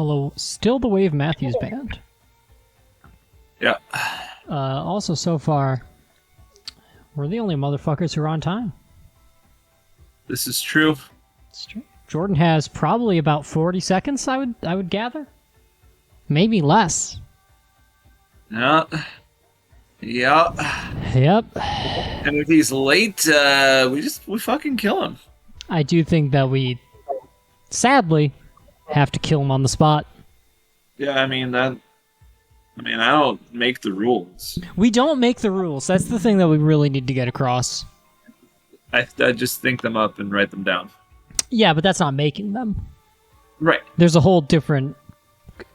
Although, still the Wave Matthews Band. Yeah. Also, so far, we're the only motherfuckers who are on time. This is true. It's true. Jordan has probably about 40 seconds, I would gather. Maybe less. Yeah. Yep. And if he's late, we fucking kill him. I do think that we, sadly, have to kill him on the spot. Yeah, I don't make the rules. We don't make the rules. That's the thing that we really need to get across. I just think them up and write them down. Yeah, but that's not making them. Right. There's a whole different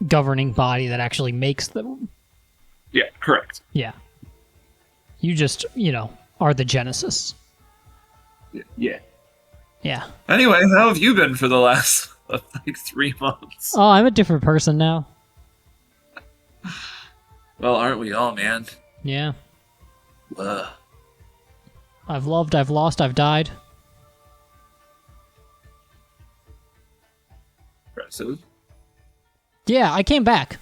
governing body that actually makes them. Yeah, correct. Yeah. You just, are the genesis. Yeah. Yeah. Anyway, how have you been for the last, 3 months? Oh, I'm a different person now. Well, aren't we all, man? Yeah. Ugh. I've loved, I've lost, I've died. Impressive. Yeah, I came back.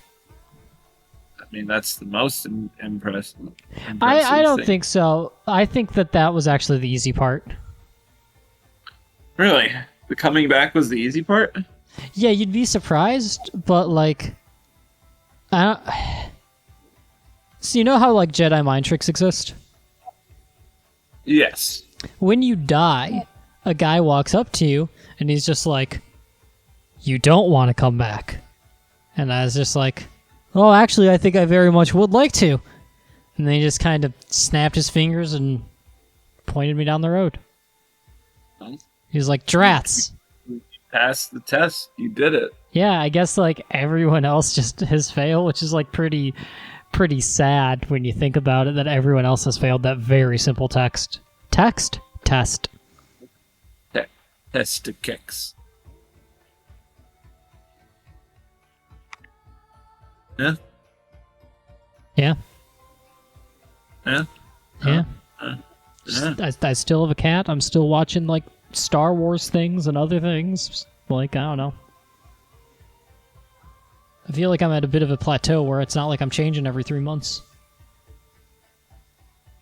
That's the most impressive. I don't thing. think so. I think that was actually the easy part. Really? The coming back was the easy part? Yeah, you'd be surprised, but so you know how Jedi mind tricks exist? Yes. When you die, a guy walks up to you and he's just like, "You don't want to come back." And I was just like, "Oh, actually, I think I very much would like to." And then he just kind of snapped his fingers and pointed me down the road. Nice. He was like, "Drats." You passed the test. You did it. Yeah, I guess everyone else just has failed, which is pretty sad when you think about it, that everyone else has failed that very simple test. Test? Test. Test to kicks. Yeah? Yeah. Yeah? Yeah. Yeah. I still have a cat. I'm still watching Star Wars things and other things. I don't know. I feel like I'm at a bit of a plateau where it's not like I'm changing every 3 months.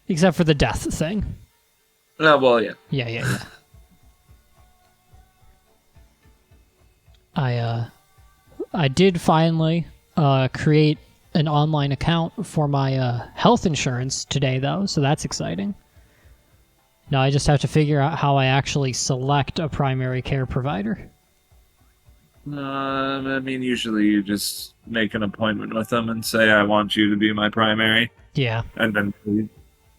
Except for the death thing. Oh, well, yeah. Yeah. I did finally create an online account for my health insurance today, though, so that's exciting. Now I just have to figure out how I actually select a primary care provider. Usually you just make an appointment with them and say, "I want you to be my primary." Yeah. And then they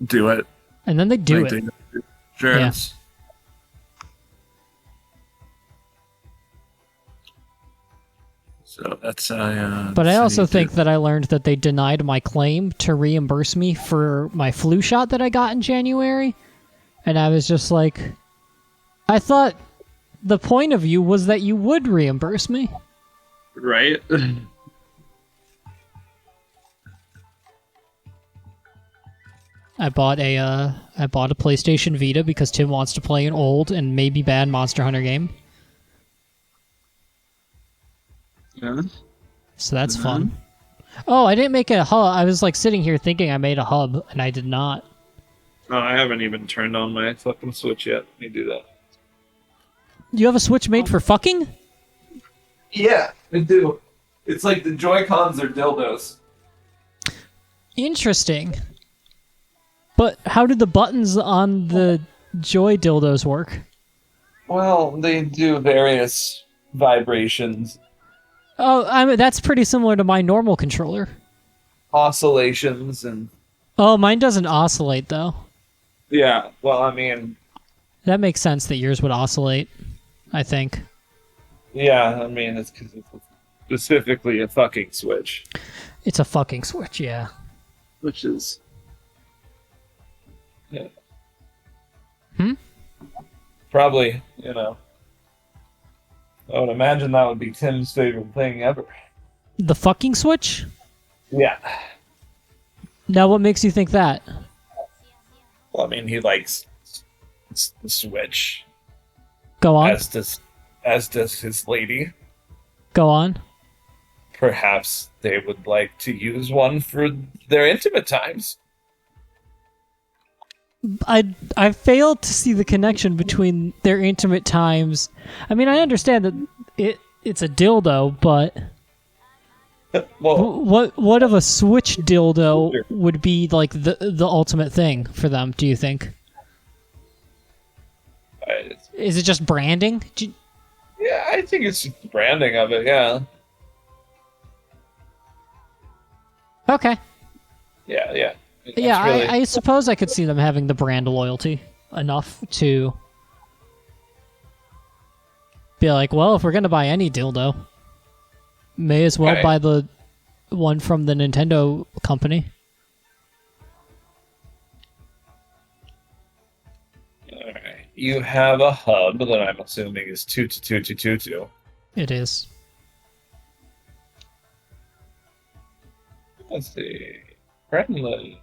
do it. And then they do it. Insurance. So that's But I also think that I learned that they denied my claim to reimburse me for my flu shot that I got in January. And I was just like, I thought the point of you was that you would reimburse me. Right? I bought a PlayStation Vita because Tim wants to play an old and maybe bad Monster Hunter game. Yeah. So that's fun. Oh, I didn't make a hub. I was sitting here thinking I made a hub, and I did not. Oh, I haven't even turned on my fucking Switch yet. Let me do that. You have a Switch made for fucking? Yeah, I do. It's like the joycons are dildos. Interesting. But how do the buttons on the Joy dildos work? Well, they do various vibrations, Oh, that's pretty similar to my normal controller. oscillations, and... Oh, mine doesn't oscillate, though. Yeah, well, That makes sense that yours would oscillate, I think. yeah, it's because it's specifically a fucking Switch. It's a fucking Switch, yeah. Which is... Yeah. Probably, I would imagine that would be Tim's favorite thing ever. The fucking Switch? Yeah. Now, what makes you think that? Well, he likes the Switch. Go on. As does his lady. Go on. perhaps they would like to use one for their intimate times. I failed to see the connection between their intimate times. I mean, I understand that it's a dildo, but Well, what of a Switch dildo would be like the ultimate thing for them? Do you think? Is it just branding? yeah, I think it's just branding of it. Yeah, Okay. yeah. Yeah, Really, I suppose I could see them having the brand loyalty enough to be like, well, if we're gonna buy any dildo, may as well Right. buy the one from the Nintendo company. all right. You have a hub that I'm assuming is 22222. It is. Let's see. Friendly.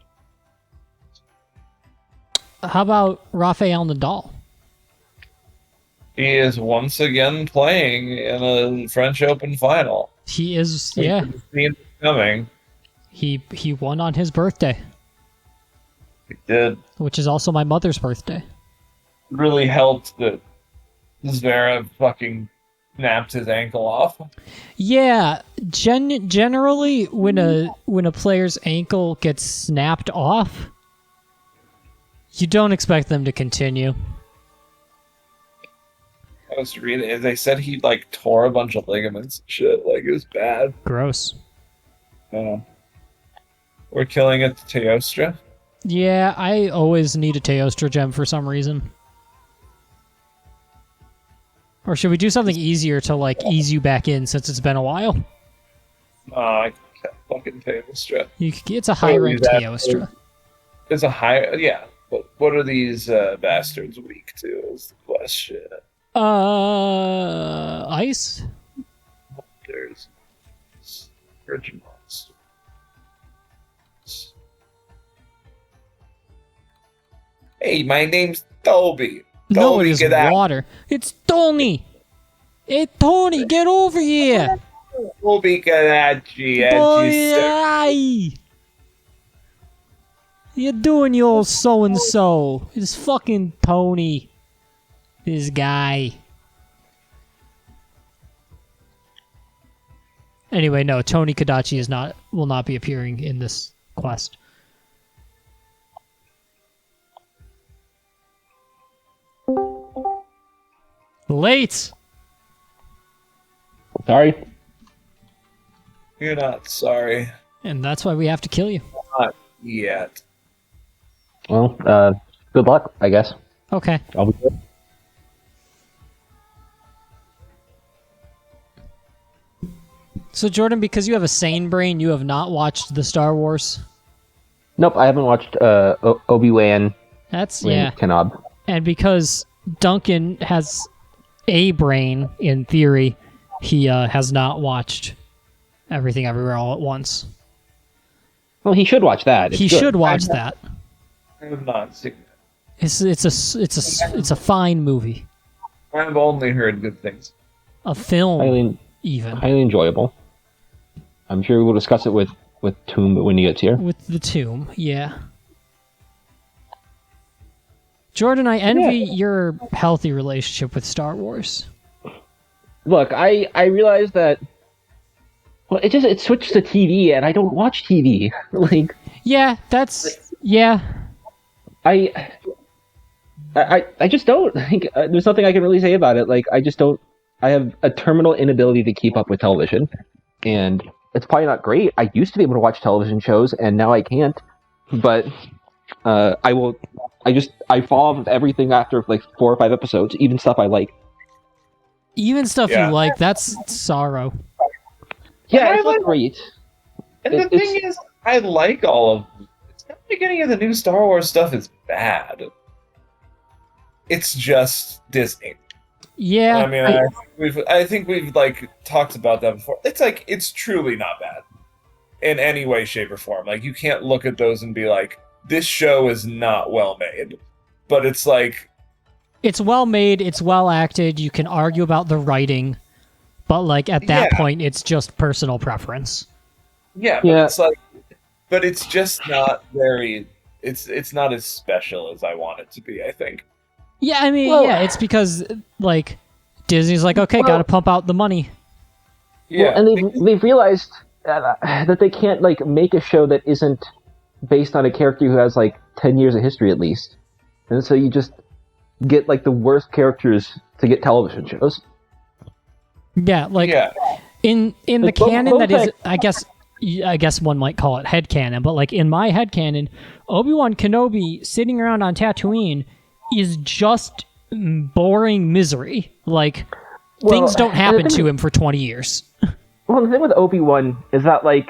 How about Rafael Nadal? He is once again playing in a French Open final. He is, yeah. Seen it coming. He won on his birthday, He did. which is also my mother's birthday. Really helped that Zverev fucking snapped his ankle off. Yeah, generally when a player's ankle gets snapped off, you don't expect them to continue. I was reading. They said he like tore a bunch of ligaments and shit. Like it was bad. Gross. Yeah. We're killing it to Teostra. Yeah, I always need a Teostra gem for some reason. Or should we do something easier to like ease you back in since it's been a while? I can't fucking Teostra. It's a high ranked Teostra. It's a high. Yeah. But what are these bastards weak to? Is the question. Ice? There's Virgin Monster. Hey, my name's Toby. No, it Toby, is get out. water. It's Tony. Hey, Tony, get over here. Toby, get at you. Boy, aye. You doing, you old so-and-so? It's fucking Tony. This guy. Anyway, no, Tony Kadachi will not be appearing in this quest. Late! Sorry. You're not sorry. And that's why we have to kill you. Not yet. Well, good luck, I guess. Okay. I'll be good. So, Jordan, because you have a sane brain, you have not watched the Star Wars? Nope, I haven't watched Obi-Wan That's, yeah. Kenob. And because Duncan has a brain, in theory, he has not watched Everything Everywhere All at Once. Well, he should watch that. It's He good. should watch that. I have not seen it. It's a fine movie. I've only heard good things. A film, Highly, even. highly enjoyable. I'm sure we'll discuss it with Tomb when he gets here. With the tomb, yeah. Jordan, I envy your healthy relationship with Star Wars. Look, I realized that. Well, it switched to TV, and I don't watch TV. Like, Yeah, that's yeah. I just don't. Like, there's nothing I can really say about it. Like, I just don't. I have a terminal inability to keep up with television, and it's probably not great. I used to be able to watch television shows, and now I can't. But I will. I fall off of everything after like 4 or 5 episodes, even stuff I like. Even stuff Yeah. you like, that's sorrow. Yeah, I it's not like- great. And the thing is, I like all of. It's not like any of the new Star Wars stuff is bad. It's just Disney. Yeah, I mean, I think we've like talked about that before. It's like it's truly not bad in any way, shape, or form. Like you can't look at those and be like, this show is not well made. But it's like it's well made, it's well acted. You can argue about the writing, But like at that Yeah. point, it's just personal preference. Yeah, but Yeah. it's like, but it's just not very. It's not as special as I want it to be. I think. Yeah, I mean, Well- yeah, it's because like Disney's like, okay, Well- gotta pump out the money. Yeah, Well, and they've realized that they can't like make a show that isn't based on a character who has like 10 years of history at least, and so you just get like the worst characters to get television shows. Yeah, like yeah, in the Like, canon that is, Boba I guess one might call it headcanon, but like in my headcanon, Obi-Wan Kenobi sitting around on Tatooine is just boring misery. Like things don't and the happen thing- to him for 20 years. Well, the thing with Obi-Wan is that like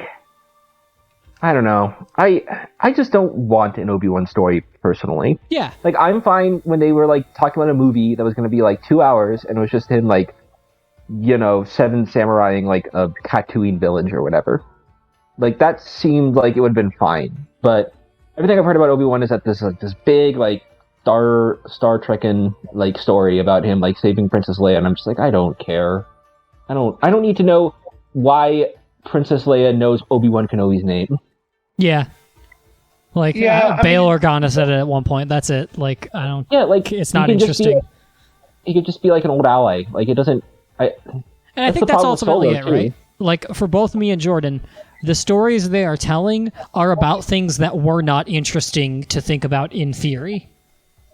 I don't know, I just don't want an Obi-Wan story personally. Yeah. Like I'm fine when they were like talking about a movie that was going to be like 2 hours and it was just him like, you know, 7 samuraiing like a Tatooine village or whatever. Like that seemed like it would have been fine, but everything I've heard about Obi-Wan is that this like this big like Star Trekin like story about him like saving Princess Leia, and I'm just like I don't care. I don't need to know why Princess Leia knows Obi-Wan Kenobi's name. Yeah. Like Yeah, I Bail mean- Organa said it at one point. That's it. Like I don't. Yeah, like It's he not can just be- interesting. he could just be like an old ally. Like it doesn't. And I That's think the that's problem with ultimately Solo, it, too. right? Like for both me and Jordan, the stories they are telling are about things that were not interesting to think about in theory.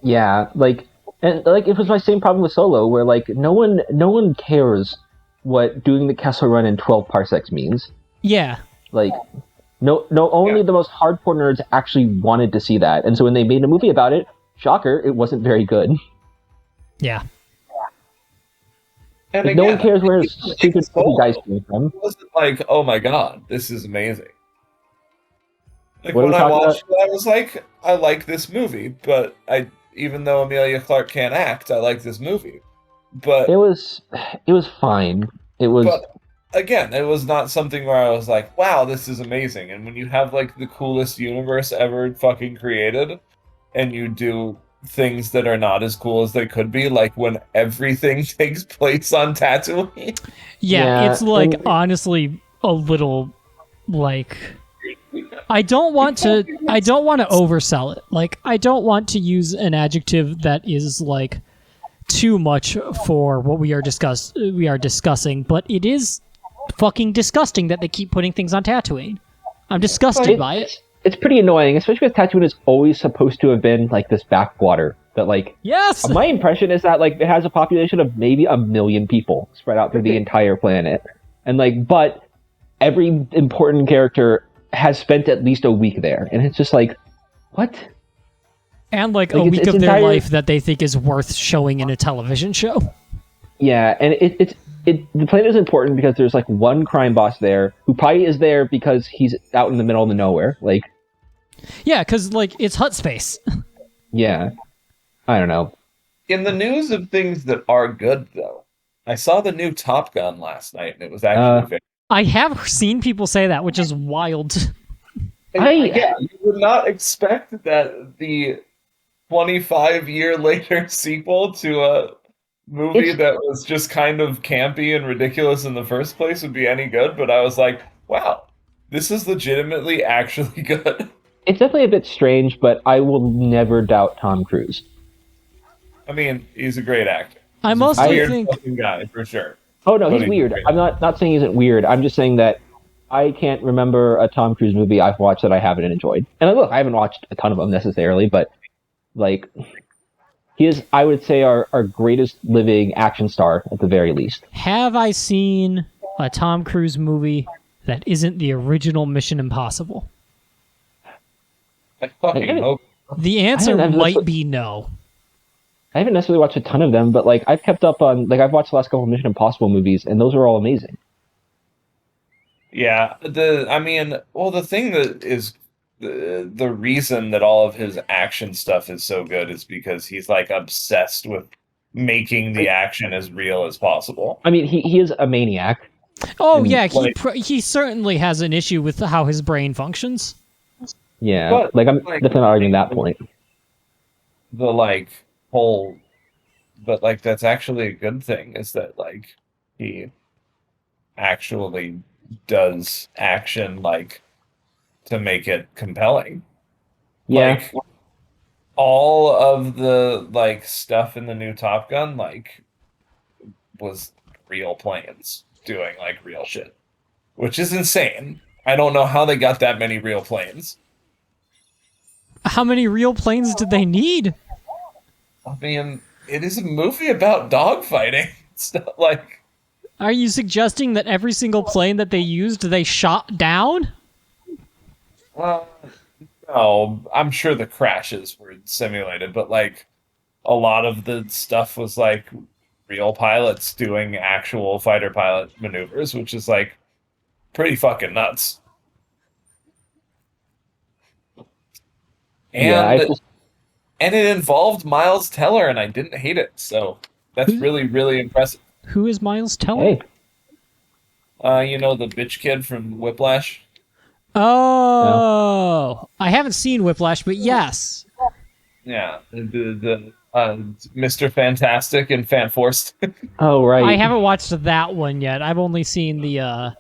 Yeah, like and like it was my same problem with Solo, where like no one cares what doing the Kessel Run in 12 parsecs means. Yeah. Like only Yeah. the most hardcore nerds actually wanted to see that, and so when they made a movie about it, shocker, it wasn't very good. Yeah. and Like, no one again, cares where his it's stupid Solo. guys came from. It wasn't like, oh my god, this is amazing. Like What are when we I talking watched it, I was like, I like this movie, but even though Amelia Clark can't act, I like this movie. But It was fine. It was but again, it was not something where I was like, wow, this is amazing. And when you have like the coolest universe ever fucking created, and you do things that are not as cool as they could be, like when everything takes place on Tatooine. Yeah, Yeah, it's like and- honestly a little like I don't want to oversell it. Like I don't want to use an adjective that is like too much for what we are discussing, but it is fucking disgusting that they keep putting things on Tatooine. I'm disgusted by it. It's pretty annoying, especially because Tatooine is always supposed to have been like this backwater that like Yes. my impression is that like it has a population of maybe 1 million people spread out through the entire planet, and like but every important character has spent at least a week there, and it's just like what. And like a Like, week it's of their entire- life that they think is worth showing in a television show. Yeah, and the planet is important because there's like one crime boss there who probably is there because he's out in the middle of the nowhere. Like, Yeah, because like it's hut space. yeah, I don't know. In the news of things that are good, though, I saw the new Top Gun last night, and it was actually very. I have seen people say that, which is wild. Yeah, you would not expect that the 25-year later sequel to a movie It's- that was just kind of campy and ridiculous in the first place would be any good, but I was like, wow, this is legitimately actually good. It's definitely a bit strange, but I will never doubt Tom Cruise. I mean, he's a great actor. I He's a mostly weird think fucking guy, for sure. Oh no, But he's he's weird. great. I'm not saying he isn't weird. I'm just saying that I can't remember a Tom Cruise movie I've watched that I haven't enjoyed. And look, I haven't watched a ton of them necessarily, but like he is, I would say, our greatest living action star at the very least. have I seen a Tom Cruise movie that isn't the original Mission Impossible? I fucking hope. The answer I've might be no. I haven't necessarily watched a ton of them, but like I've kept up on like I've watched the last couple of Mission Impossible movies, and those are all amazing. Yeah, the thing that is the reason that all of his action stuff is so good is because he's like obsessed with making the action as real as possible. I mean, he is a maniac. Oh And, yeah, like- he certainly has an issue with how his brain functions. Yeah, But, like I'm like- definitely not arguing that point. The like whole, but like that's actually a good thing is that like he actually does action like to make it compelling. Yeah. Like all of the like stuff in the new Top Gun like was real planes doing like real shit, which is insane. I don't know how they got that many real planes. How many real planes did they need? I mean, it is a movie about dogfighting. It's not like. Are you suggesting that every single plane that they used, they shot down? Well, no, I'm sure the crashes were simulated, but like a lot of the stuff was like real pilots doing actual fighter pilot maneuvers, which is like pretty fucking nuts. Yeah, And and it involved Miles Teller, and I didn't hate it, so that's really, really impressive. Who is Miles Teller? Hey, You know the bitch kid from Whiplash? Oh, I haven't seen Whiplash, but yes. Yeah, the Mr. Fantastic and Fanforced. oh right. I haven't watched that one yet. I've only seen the.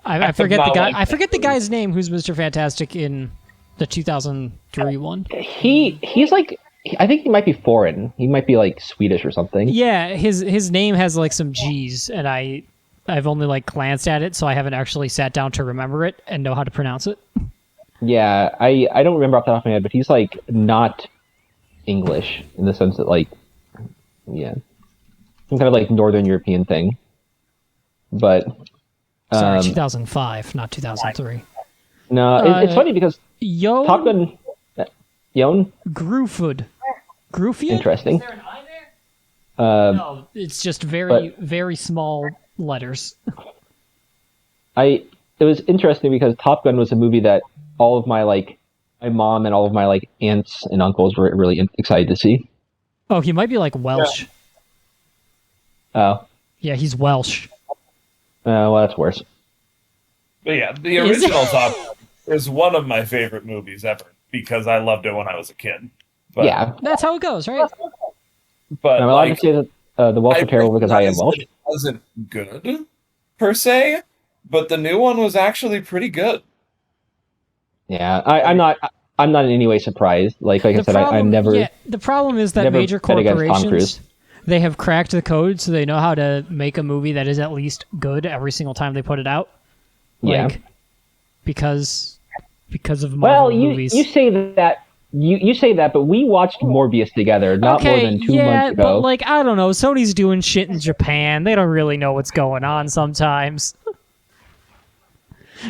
I forget the guy. I forget the guy's name. Who's Mr. Fantastic in the 2003 one? He's like, I think he might be foreign. He might be like Swedish or something. Yeah, his name has like some G's, and I've only like glanced at it, so I haven't actually sat down to remember it and know how to pronounce it. Yeah, I don't remember off the top of my head, but he's like not English in the sense that like, yeah, some kind of like Northern European thing. But Sorry, 2005, not 2003. no, it's funny because Yo, Top Gun, Yon, Grufud. Grufud? interesting. Is there an I there? No, it's just very, but- very small letters. It was interesting because Top Gun was a movie that all of my my mom and all of my like aunts and uncles were really excited to see. Oh, he might be like Welsh. Oh, Yeah, he's Welsh. well, that's worse. But yeah, the Is it? original Top Gun is one of my favorite movies ever because I loved it when I was a kid. But, Yeah, That's how it goes, right? but I'm allowed like, to say that the Welsh are terrible because I am recognize Welsh. that it wasn't good per se, but the new one was actually pretty good. Yeah, I'm not in any way surprised. Like I said, I'm never. Yeah, the problem is that never major bet against Tom corporations, Cruise. they have cracked the code, so they know how to make a movie that is at least good every single time they put it out. Yeah. Like, because of Well, Marvel movies. you say that you say that, but we watched Morbius together not more than 2 months ago. but like I don't know, Sony's doing shit in Japan. They don't really know what's going on sometimes.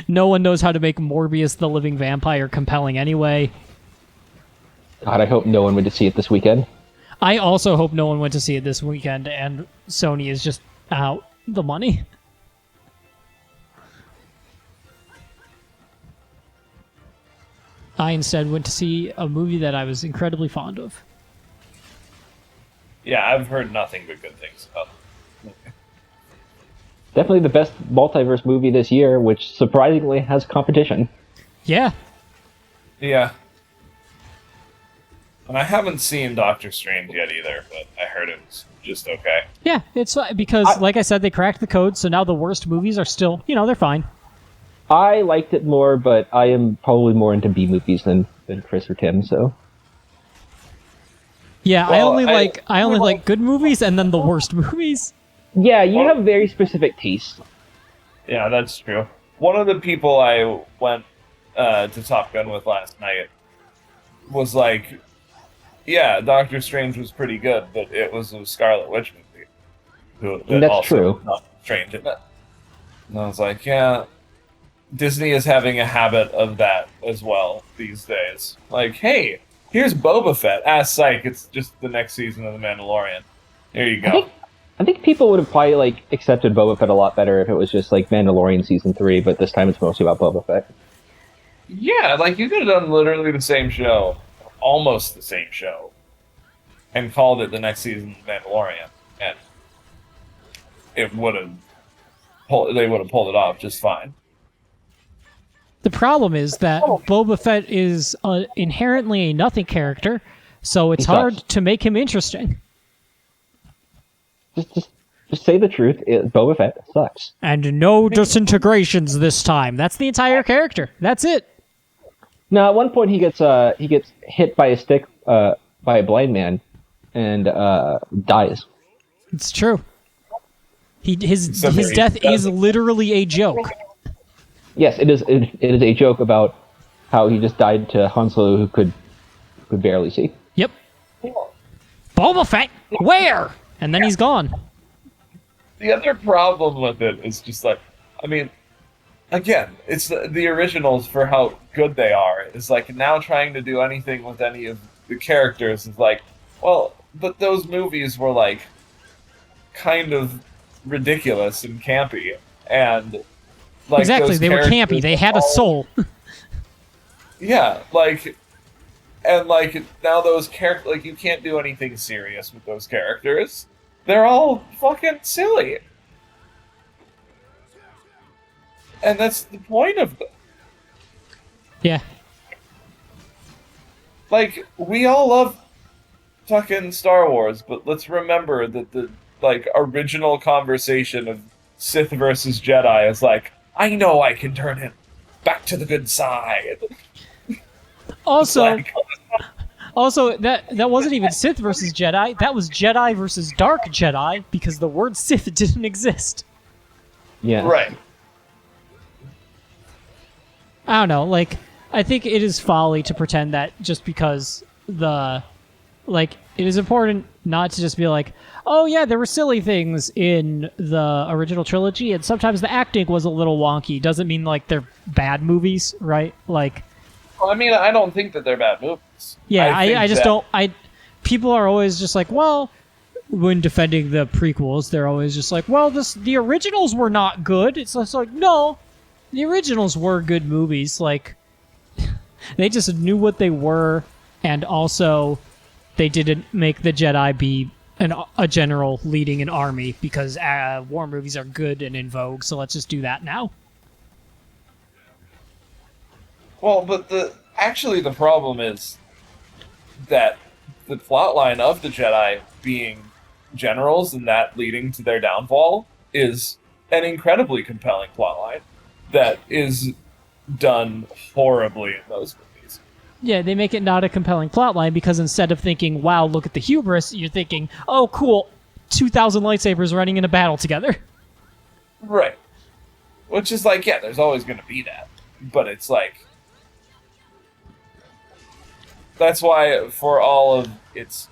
No one knows how to make Morbius the living vampire compelling anyway. God, I hope no one went to see it this weekend. I also hope no one went to see it this weekend and Sony is just out the money. I instead went to see a movie that I was incredibly fond of. Yeah, I've heard nothing but good things about it. Definitely the best multiverse movie this year, which surprisingly has competition. Yeah. Yeah. And I haven't seen Doctor Strange yet either, but I heard it was just okay. Yeah, it's because, like I said, they cracked the code, so now the worst movies are still, they're fine. I liked it more, but I am probably more into B movies than Chris or Tim. So Yeah, Well, I only like good movies and then the worst movies. yeah, you have very specific tastes. Yeah, that's true. One of the people I went to Top Gun with last night was like, yeah, Doctor Strange was pretty good, but it was a Scarlet Witch movie. That's also true. Not Strange in it. And I was like, yeah, Disney is having a habit of that as well these days. Like, hey, here's Boba Fett. Psych, it's just the next season of The Mandalorian. Here you go. I think people would have probably like accepted Boba Fett a lot better if it was just like Mandalorian season 3, but this time it's mostly about Boba Fett. Yeah, like you could have done literally the same show, almost the same show, and called it the next season of Mandalorian, and it would have they would have pulled it off just fine. The problem is that Boba Fett is inherently a nothing character, so it's He hard sucks. to make him interesting. Just say the truth. Boba Fett sucks. And no disintegrations this time. That's the entire character. That's it. Now, at one point, he gets hit by a stick by a blind man, and dies. It's true. His death is literally a joke. Yes, it is. It is a joke about how he just died to Han Solo, who could barely see. Yep. Boba Fett, where? And then he's gone. The other problem with it is just like, I mean, again, it's the originals for how good they are. It's like now trying to do anything with any of the characters is like, well, but those movies were like kind of ridiculous and campy, and like exactly, they were campy. They had a soul. Yeah, like, and like now those characters, like you can't do anything serious with those characters. They're all fucking silly. And that's the point of them. Yeah. Like, we all love fucking Star Wars, but let's remember that the, like, original conversation of Sith versus Jedi is like, I know I can turn him back to the good side. Also... Like, Also, that wasn't even Sith versus Jedi. That was Jedi versus Dark Jedi, because the word Sith didn't exist. Yeah. right. I don't know. Like, I think it is folly to pretend that just because it is important not to just be like, oh yeah, there were silly things in the original trilogy, and sometimes the acting was a little wonky. Doesn't mean like they're bad movies, right? Like. Well, I mean, I don't think that they're bad movies. Yeah, I just don't. People are always just like, well, when defending the prequels, they're always just like, well, the originals were not good. It's just like, no, the originals were good movies. Like, they just knew what they were, and also they didn't make the Jedi be a general leading an army because war movies are good and in vogue. So let's just do that now. Well, but the problem is that the plotline of the Jedi being generals and that leading to their downfall is an incredibly compelling plotline that is done horribly in those movies. Yeah, they make it not a compelling plotline because instead of thinking, wow, look at the hubris, you're thinking, oh, cool, 2,000 lightsabers running in a battle together. Right. Which is like, yeah, there's always going to be that. But it's like, that's why, for all of its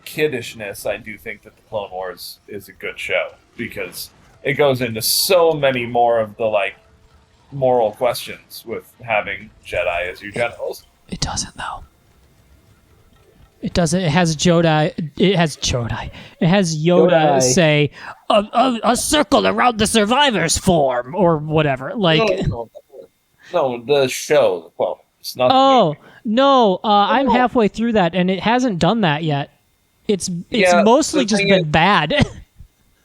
kiddishness, I do think that the Clone Wars is a good show, because it goes into so many more of the, like, moral questions with having Jedi as your generals. It doesn't, though. It doesn't. It has Jodi. It has Jodi. It has Yoda say, a circle around the survivors form, or whatever. Like, No, the show, the Clone Wars, not the movie. No, I'm halfway through that, and it hasn't done that yet. It's mostly just been bad.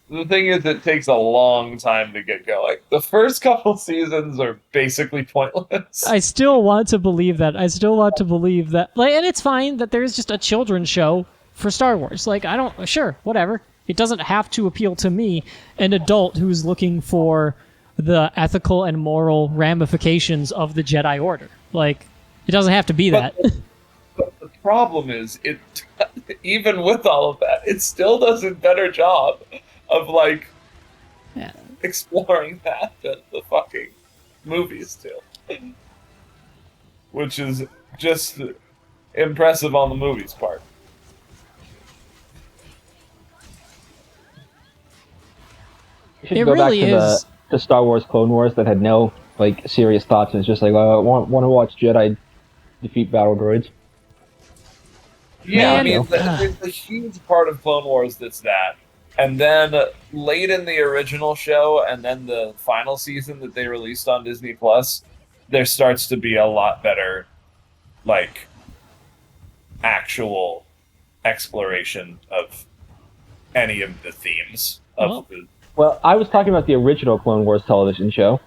The thing is, it takes a long time to get going. The first couple seasons are basically pointless. I still want to believe that. Like, and it's fine that there's just a children's show for Star Wars. Like, sure, whatever. It doesn't have to appeal to me, an adult who's looking for the ethical and moral ramifications of the Jedi Order. Like, it doesn't have to be that. But the problem is, even with all of that, it still does a better job of, like, exploring that than the fucking movies do. Which is just impressive on the movies' part. You should go really back to the Star Wars Clone Wars that had no, like, serious thoughts, and it's just like, I want to watch Jedi defeat battle droids. Yeah, I mean, there's a huge part of Clone Wars that's that. And then late in the original show, and then the final season that they released on Disney Plus, there starts to be a lot better, like, actual exploration of any of the themes of the. Well, I was talking about the original Clone Wars television show.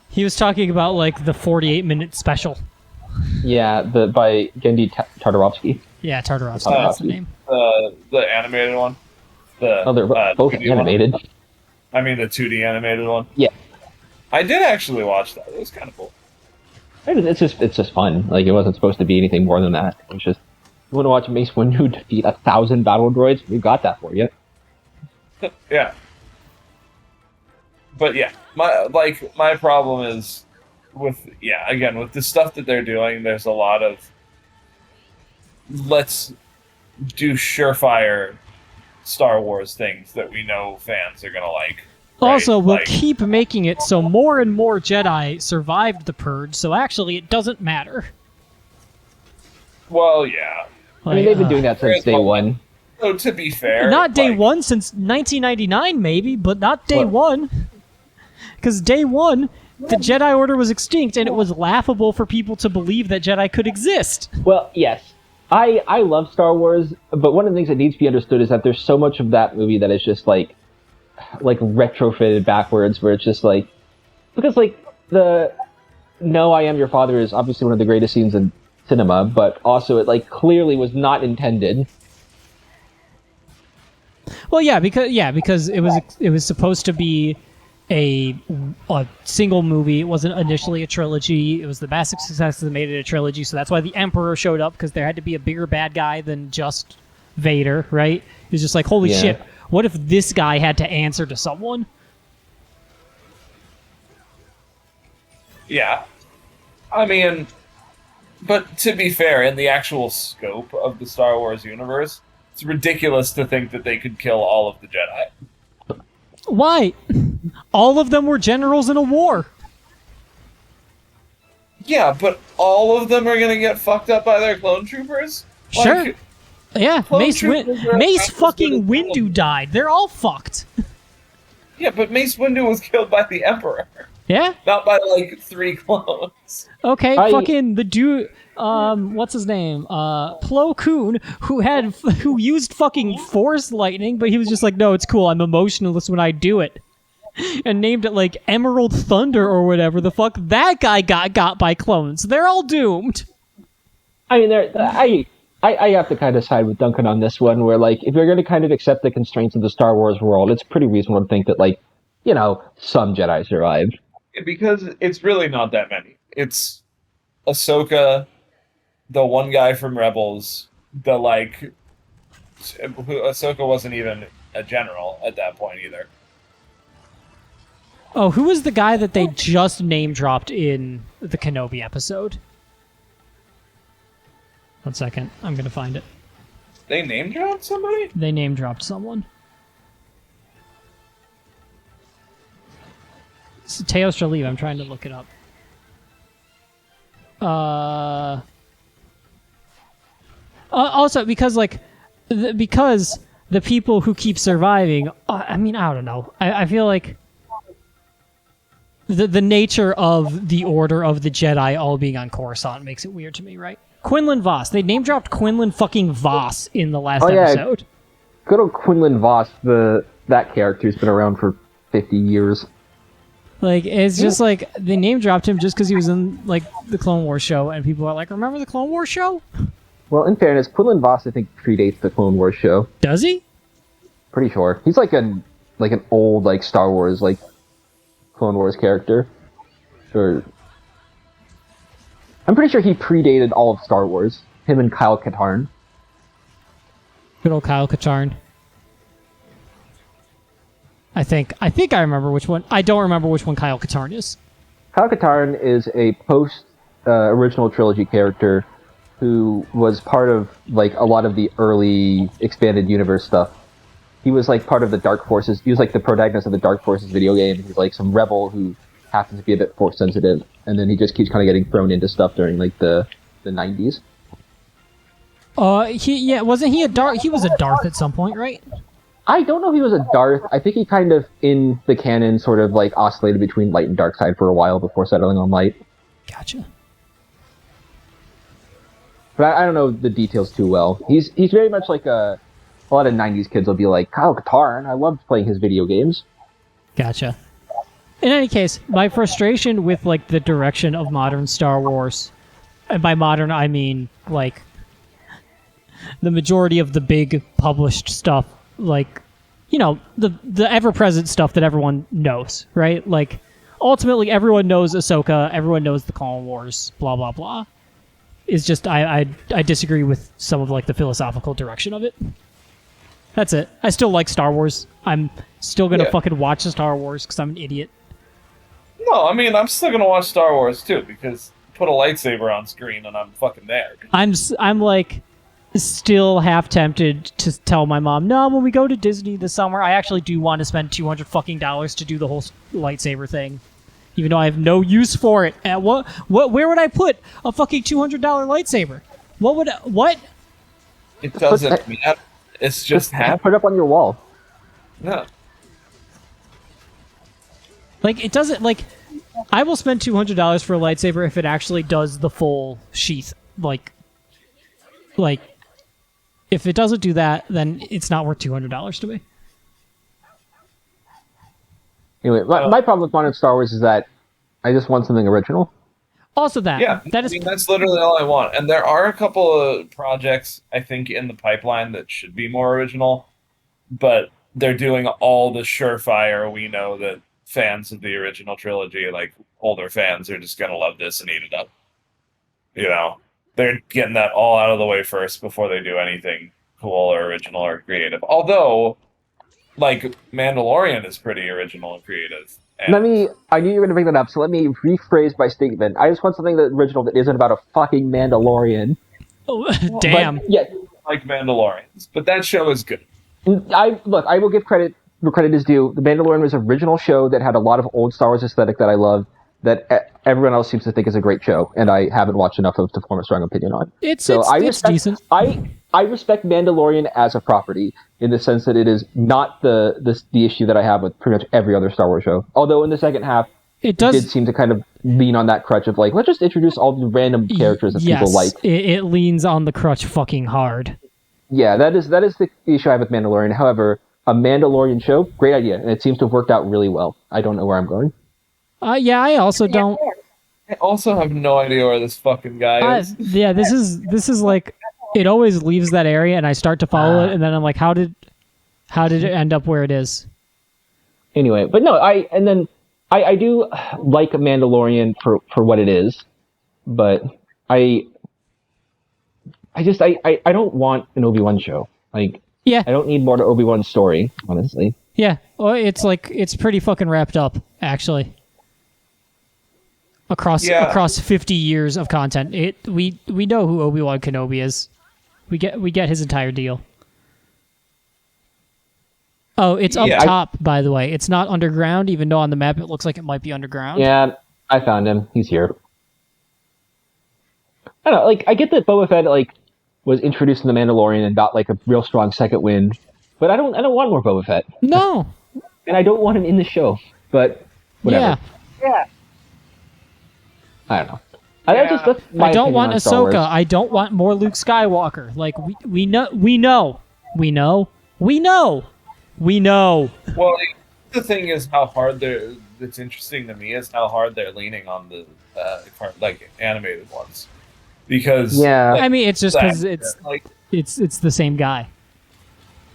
He was talking about, like, the 48-minute special. Yeah, by Gendy Tartarovsky. Yeah, Tartarovsky, that's the name. The animated one. The Oh, they're both 2D one. animated. I mean, the 2D animated one. Yeah. I did actually watch that. It was kind of cool. I mean, it's just fun. Like, it wasn't supposed to be anything more than that. It was just, you want to watch Mace Windu defeat 1,000 battle droids? We got that for you. Yeah. But yeah, my problem is with the stuff that they're doing. There's a lot of let's do surefire Star Wars things that we know fans are gonna like. Right? Also, we'll Like, keep making it so more and more Jedi survived the purge, so actually it doesn't matter. well, yeah. I mean, they've been doing that since day one. So to be fair, Not day like, one since 1999, maybe, but not day What? one. Because day one, the Jedi Order was extinct, and it was laughable for people to believe that Jedi could exist. Well, yes. I love Star Wars, but one of the things that needs to be understood is that there's so much of that movie that is just like retrofitted backwards, where it's just like, because like the "No, I Am Your Father" is obviously one of the greatest scenes in cinema, but also it like clearly was not intended. Well, yeah, because it was supposed to be a single movie. It wasn't initially a trilogy. It was the massive success that made it a trilogy. So that's why the Emperor showed up, because there had to be a bigger bad guy than just Vader, right? It was just like, holy Yeah. shit, what if this guy had to answer to someone? Yeah. I mean, but to be fair, in the actual scope of the Star Wars universe, it's ridiculous to think that they could kill all of the Jedi. Why? All of them were generals in a war. Yeah, but all of them are gonna get fucked up by their clone troopers? Sure. Like, Yeah, Clone Mace troopers are Mace not as fucking good as Windu died. They're all fucked. yeah, but Mace Windu was killed by the Emperor, Yeah? not by like 3 clones. Okay, I- fucking the dude, what's his name? Plo Koon, who used fucking Force lightning, but he was just like, no, it's cool, I'm emotionless when I do it. And named it like Emerald Thunder or whatever the fuck. That guy got by clones. They're all doomed. I mean, I have to kind of side with Duncan on this one, where like if you're going to kind of accept the constraints of the Star Wars world, it's pretty reasonable to think that like, you know, some Jedi survived. Because it's really not that many. It's Ahsoka, the one guy from Rebels, Ahsoka wasn't even a general at that point either. Oh, who was the guy that they just name dropped in the Kenobi episode? 1 second, I'm gonna find it. They name dropped somebody? They name dropped someone. It's Teos Shalib, I'm trying to look it up. Also, because like, because the people who keep surviving, I mean, I don't know. I feel like the nature of the Order of the Jedi all being on Coruscant makes it weird to me, right? Quinlan Voss. They name dropped Quinlan fucking Voss in the last episode. Good old Quinlan Voss, that character's been around for 50 years. Like, it's just like, they name dropped him just because he was in, like, the Clone Wars show, and people are like, remember the Clone Wars show? Well, in fairness, Quinlan Voss I think predates the Clone Wars show. Does he? Pretty sure. He's like an old like Star Wars like Clone Wars character. Or I'm pretty sure he predated all of Star Wars. Him and Kyle Katarn. Good old Kyle Katarn. I think I remember which one. I don't remember which one Kyle Katarn is. Kyle Katarn is a post original trilogy character who was part of like a lot of the early expanded universe stuff. He was like part of the Dark Forces. He was like the protagonist of the Dark Forces video game. He's like some rebel who happens to be a bit force sensitive, and then he just keeps kind of getting thrown into stuff during like the 90s. Wasn't he a Darth? He was a Darth at some point, right? I don't know if he was a Darth. I think he kind of, in the canon, sort of like oscillated between light and dark side for a while before settling on light. Gotcha. But I don't know the details too well. He's very much like a lot of 90s kids will be like, Kyle Katarn, I loved playing his video games. Gotcha. In any case, my frustration with like the direction of modern Star Wars, and by modern I mean like the majority of the big published stuff, like you know, the ever-present stuff that everyone knows, right? Like, ultimately, everyone knows Ahsoka, everyone knows the Clone Wars, blah, blah, blah. It's just, I disagree with some of, like, the philosophical direction of it. That's it. I still like Star Wars. I'm still gonna fucking watch the Star Wars, because I'm an idiot. No, I mean, I'm still gonna watch Star Wars, too, because put a lightsaber on screen and I'm fucking there. I'm like... still half tempted to tell my mom, no, when we go to Disney this summer, I actually do want to spend $200 fucking to do the whole lightsaber thing, even though I have no use for it. And where would I put a fucking $200 lightsaber? What? It doesn't matter. It's just put it up on your wall. No. Like, it doesn't, like, I will spend $200 for a lightsaber if it actually does the full sheath. Like, if it doesn't do that, then it's not worth $200 to me. Anyway, my problem with modern Star Wars is that I just want something original. Also that. Yeah, that is... I mean, that's literally all I want. And there are a couple of projects, I think, in the pipeline that should be more original, but they're doing all the surefire. We know that fans of the original trilogy, like older fans, are just going to love this and eat it up. You know? They're getting that all out of the way first before they do anything cool or original or creative. Although, like, Mandalorian is pretty original and creative. And I knew you were going to bring that up, so let me rephrase my statement. I just want something that original that isn't about a fucking Mandalorian. Oh, damn. But, yeah. Like Mandalorians. But that show is good. I will give credit where credit is due. The Mandalorian was an original show that had a lot of old Star Wars aesthetic that I love, that everyone else seems to think is a great show, and I haven't watched enough of to form a strong opinion on. It's decent. I respect Mandalorian as a property in the sense that it is not the issue that I have with pretty much every other Star Wars show. Although in the second half, it did seem to kind of lean on that crutch of like, let's just introduce all the random characters that people like. It leans on the crutch fucking hard. Yeah, that is the issue I have with Mandalorian. However, a Mandalorian show, great idea, and it seems to have worked out really well. I don't know where I'm going. Yeah, I also don't. I also have no idea where this fucking guy is. Yeah, this is like, it always leaves that area, and I start to follow it, and then I'm like, how did it end up where it is? Anyway, but no, I do like a Mandalorian for what it is, but I don't want an Obi-Wan show. Like, yeah, I don't need more to Obi-Wan's story, honestly. Yeah, well, it's pretty fucking wrapped up, actually. Across 50 years of content, we know who Obi-Wan Kenobi is. We get his entire deal. Oh, it's up top, by the way. It's not underground, even though on the map it looks like it might be underground. Yeah, I found him. He's here. I don't know. Like, I get that Boba Fett was introduced in the Mandalorian and got like a real strong second wind, but I don't want more Boba Fett. No, and I don't want him in the show. But whatever. Yeah. I don't know. That's my I don't want Ahsoka. I don't want more Luke Skywalker. Like we know. Well, the thing is how hard it's interesting to me is how hard they're leaning on the animated ones, because I mean it's just because it's the same guy.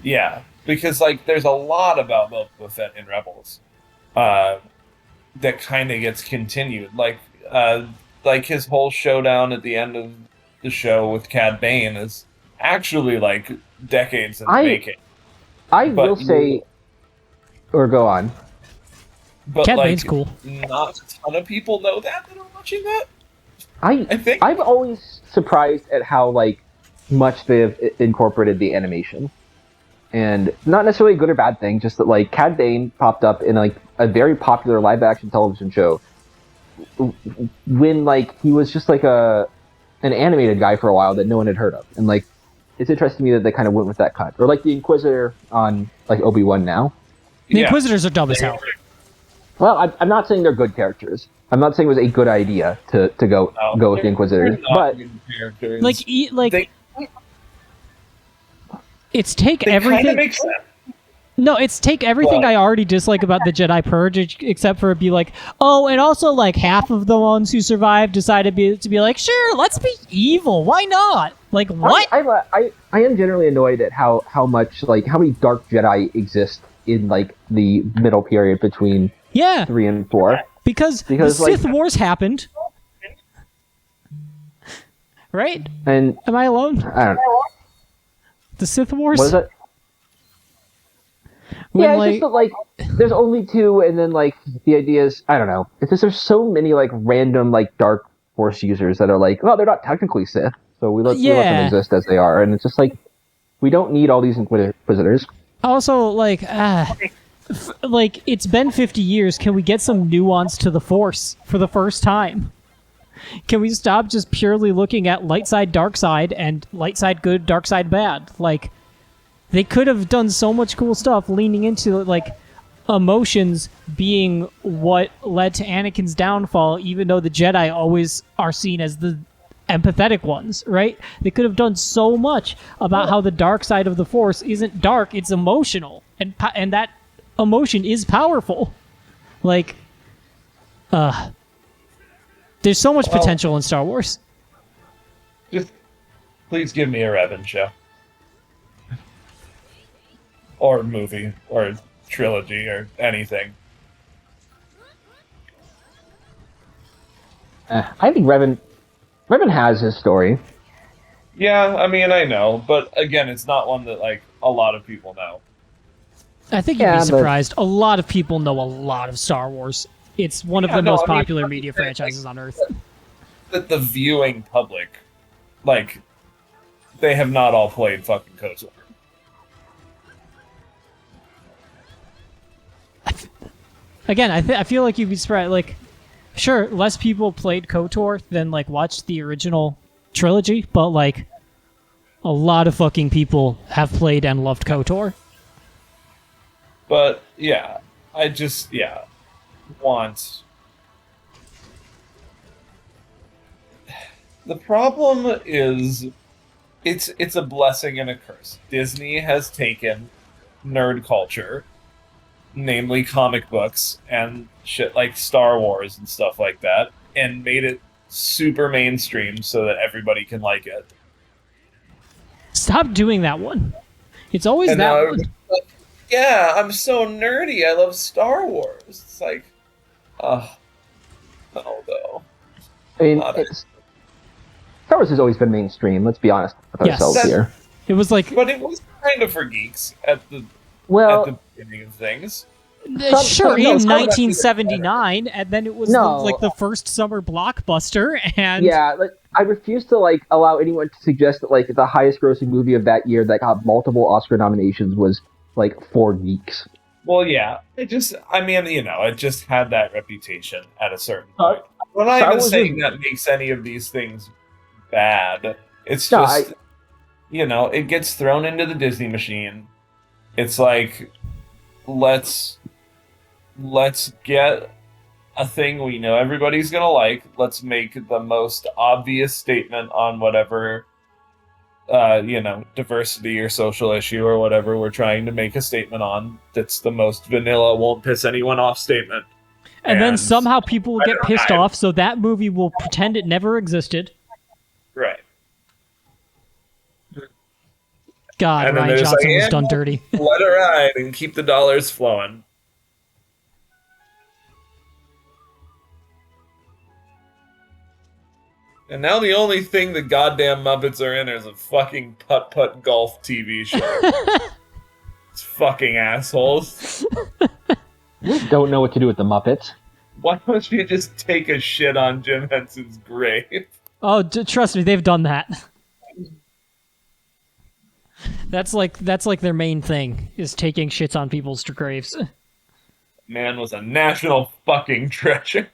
Yeah, because there's a lot about Boba Fett in Rebels that kind of gets continued, like his whole showdown at the end of the show with Cad Bane is actually decades in the making. I will say, or go on. But Cad Bane's cool. Not a ton of people know that are watching that. I think I'm always surprised at how much they've incorporated the animation, and not necessarily a good or bad thing. Just that Cad Bane popped up in a very popular live action television show when he was just an animated guy for a while that no one had heard of, and it's interesting to me that they kind of went with that cut, or the Inquisitor on Obi-Wan now. The Inquisitors are dumb as hell. Well, I'm not saying they're good characters. I'm not saying it was a good idea to go with the Inquisitors, but it's take everything. Kind of makes sense. No, it's take everything I already dislike about the Jedi Purge, except for it be and also half of the ones who survived decided to be sure, let's be evil. Why not? Like what? I am generally annoyed at how much like how many dark Jedi exist in like the middle period between 3 and 4. Because the Sith Wars happened. Right? And am I alone? I don't know. The Sith Wars? What is it? When, it's just that, like, there's only 2, and then, like, the idea is, I don't know. It's just there's so many, like, random, like, dark Force users that are like, well, they're not technically Sith, so we let them exist as they are. And it's just like, we don't need all these Inquisitors. Also, like, like, it's been 50 years. Can we get some nuance to the Force for the first time? Can we stop just purely looking at light side, dark side, and light side good, dark side bad? Like, they could have done so much cool stuff leaning into, like, emotions being what led to Anakin's downfall, even though the Jedi always are seen as the empathetic ones, right? They could have done so much about how the dark side of the Force isn't dark, it's emotional. And that emotion is powerful. Like, there's so much potential in Star Wars. Just please give me a Revan show. Or movie, or trilogy, or anything. I think Revan has his story. Yeah, I mean, I know, but again, it's not one that, like, a lot of people know. I think you'd be surprised. A lot of people know a lot of Star Wars. It's one of the most popular media franchises on Earth. That the viewing public, like, they have not all played fucking KOTOR. Again, I feel like you'd be surprised. Like, sure, less people played KOTOR than, like, watched the original trilogy, but, like, a lot of fucking people have played and loved KOTOR. But, yeah, I just, want... The problem is, it's a blessing and a curse. Disney has taken nerd culture, namely comic books and shit like Star Wars and stuff like that, and made it super mainstream so that everybody can like it. Stop doing that one. It's always and that one. Like, yeah, I'm so nerdy. I love Star Wars. It's like, no, though. I mean, Star Wars has always been mainstream. Let's be honest with ourselves here. It was like, but it was kind of for geeks at the beginning of things. Sure, in 1979, and then it was like the first summer blockbuster, and like, I refuse to like allow anyone to suggest that like the highest grossing movie of that year that got multiple Oscar nominations was like for geeks. Well, yeah, it just had that reputation at a certain point. I'm not even saying that makes any of these things bad. It's just, it gets thrown into the Disney machine. It's like, let's get a thing we know everybody's gonna like. Let's make the most obvious statement on whatever, diversity or social issue or whatever we're trying to make a statement on. That's the most vanilla, won't piss anyone off statement. And then somehow people will get pissed off, so that movie will pretend it never existed. Right. God, Ryan Johnson was done dirty. Let it ride and keep the dollars flowing. And now the only thing the goddamn Muppets are in is a fucking putt-putt golf TV show. It's fucking assholes. We don't know what to do with the Muppets. Why don't you just take a shit on Jim Henson's grave? Oh, trust me, they've done that. That's like their main thing, is taking shits on people's graves. Man was a national fucking treasure.